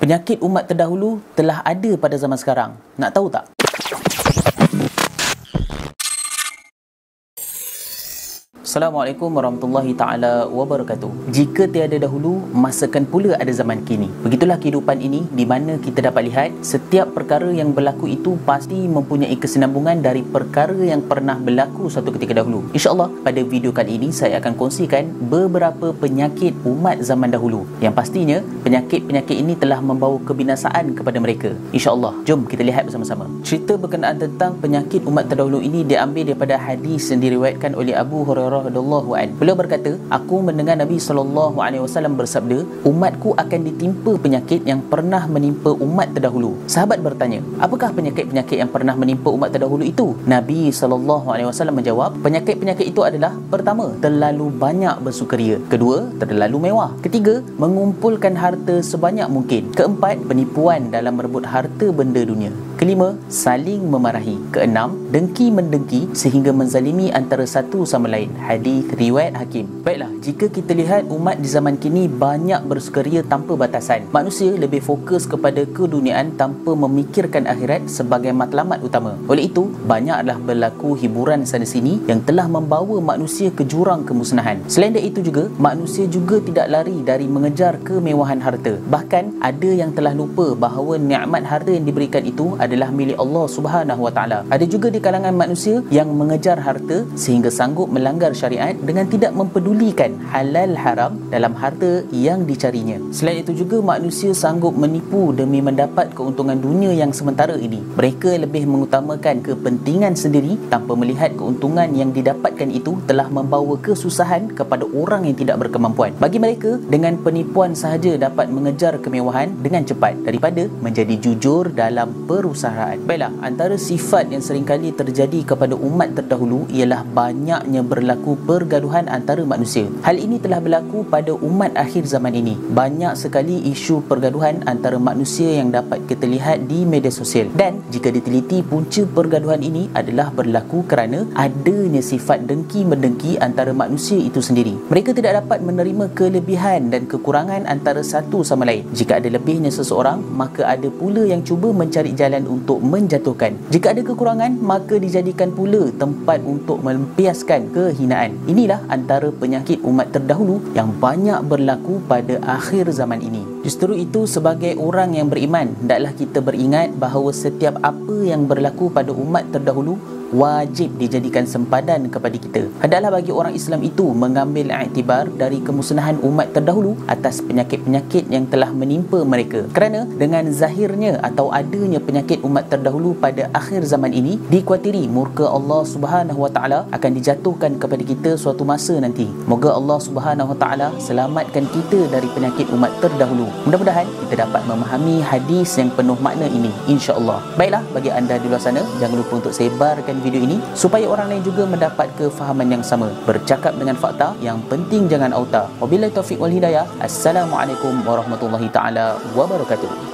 Penyakit umat terdahulu telah ada pada zaman sekarang. Nak tahu tak? Assalamualaikum warahmatullahi ta'ala wabarakatuh. Jika tiada dahulu, masakan pula ada zaman kini. Begitulah kehidupan ini, di mana kita dapat lihat setiap perkara yang berlaku itu pasti mempunyai kesinambungan dari perkara yang pernah berlaku suatu ketika dahulu. InsyaAllah pada video kali ini saya akan kongsikan beberapa penyakit umat zaman dahulu yang pastinya penyakit-penyakit ini telah membawa kebinasaan kepada mereka. InsyaAllah, jom kita lihat bersama-sama. Cerita berkenaan tentang penyakit umat terdahulu ini diambil daripada hadis yang diriwayatkan oleh Abu Hurairah radhiyallahu anhu. Beliau berkata, aku mendengar Nabi SAW bersabda, umatku akan ditimpa penyakit yang pernah menimpa umat terdahulu. Sahabat bertanya, apakah penyakit-penyakit yang pernah menimpa umat terdahulu itu? Nabi SAW menjawab, penyakit-penyakit itu adalah: pertama, terlalu banyak bersukaria; kedua, terlalu mewah; ketiga, mengumpulkan harta sebanyak mungkin; keempat, penipuan dalam merebut harta benda dunia; kelima, saling memarahi; keenam, dengki mendengki sehingga menzalimi antara satu sama lain. Hadis riwayat Hakim. Baiklah, jika kita lihat umat di zaman kini banyak bersukaria tanpa batasan. Manusia lebih fokus kepada keduniaan tanpa memikirkan akhirat sebagai matlamat utama. Oleh itu, banyaklah berlaku hiburan sana sini yang telah membawa manusia ke jurang kemusnahan. Selain dari itu juga, manusia juga tidak lari dari mengejar kemewahan harta. Bahkan ada yang telah lupa bahawa nikmat harta yang diberikan itu adalah milik Allah Subhanahu Wa Taala. Ada juga di kalangan manusia yang mengejar harta sehingga sanggup melanggar syariat dengan tidak mempedulikan halal haram dalam harta yang dicarinya. Selain itu juga, manusia sanggup menipu demi mendapat keuntungan dunia yang sementara ini. Mereka lebih mengutamakan kepentingan sendiri tanpa melihat keuntungan yang didapatkan itu telah membawa kesusahan kepada orang yang tidak berkemampuan. Bagi mereka, dengan penipuan sahaja dapat mengejar kemewahan dengan cepat daripada menjadi jujur dalam perusahaan. Baiklah, antara sifat yang seringkali terjadi kepada umat terdahulu ialah banyaknya berlaku pergaduhan antara manusia. Hal ini telah berlaku pada umat akhir zaman ini. Banyak sekali isu pergaduhan antara manusia yang dapat kita lihat di media sosial. Dan jika diteliti, punca pergaduhan ini adalah berlaku kerana adanya sifat dengki-mendengki antara manusia itu sendiri. Mereka tidak dapat menerima kelebihan dan kekurangan antara satu sama lain. Jika ada lebihnya seseorang, maka ada pula yang cuba mencari jalan untuk menjatuhkan. Jika ada kekurangan, maka dijadikan pula tempat untuk melampiaskan kehinaan. Inilah antara penyakit umat terdahulu yang banyak berlaku pada akhir zaman ini. Justru itu, sebagai orang yang beriman, hendaklah kita beringat bahawa setiap apa yang berlaku pada umat terdahulu wajib dijadikan sempadan kepada kita. Hendaklah bagi orang Islam itu mengambil iktibar dari kemusnahan umat terdahulu atas penyakit-penyakit yang telah menimpa mereka. Kerana dengan zahirnya atau adanya penyakit umat terdahulu pada akhir zaman ini, dikuatiri murka Allah Subhanahu Wa Taala akan dijatuhkan kepada kita suatu masa nanti. Moga Allah Subhanahu Wa Taala selamatkan kita dari penyakit umat terdahulu. Mudah-mudahan kita dapat memahami hadis yang penuh makna ini, insya-Allah. Baiklah, bagi anda di luar sana, jangan lupa untuk sebarkan video ini supaya orang lain juga mendapat kefahaman yang sama. Bercakap dengan fakta, yang penting jangan auta. Wabillahi taufiq wal hidayah. Assalamualaikum warahmatullahi taala wabarakatuh.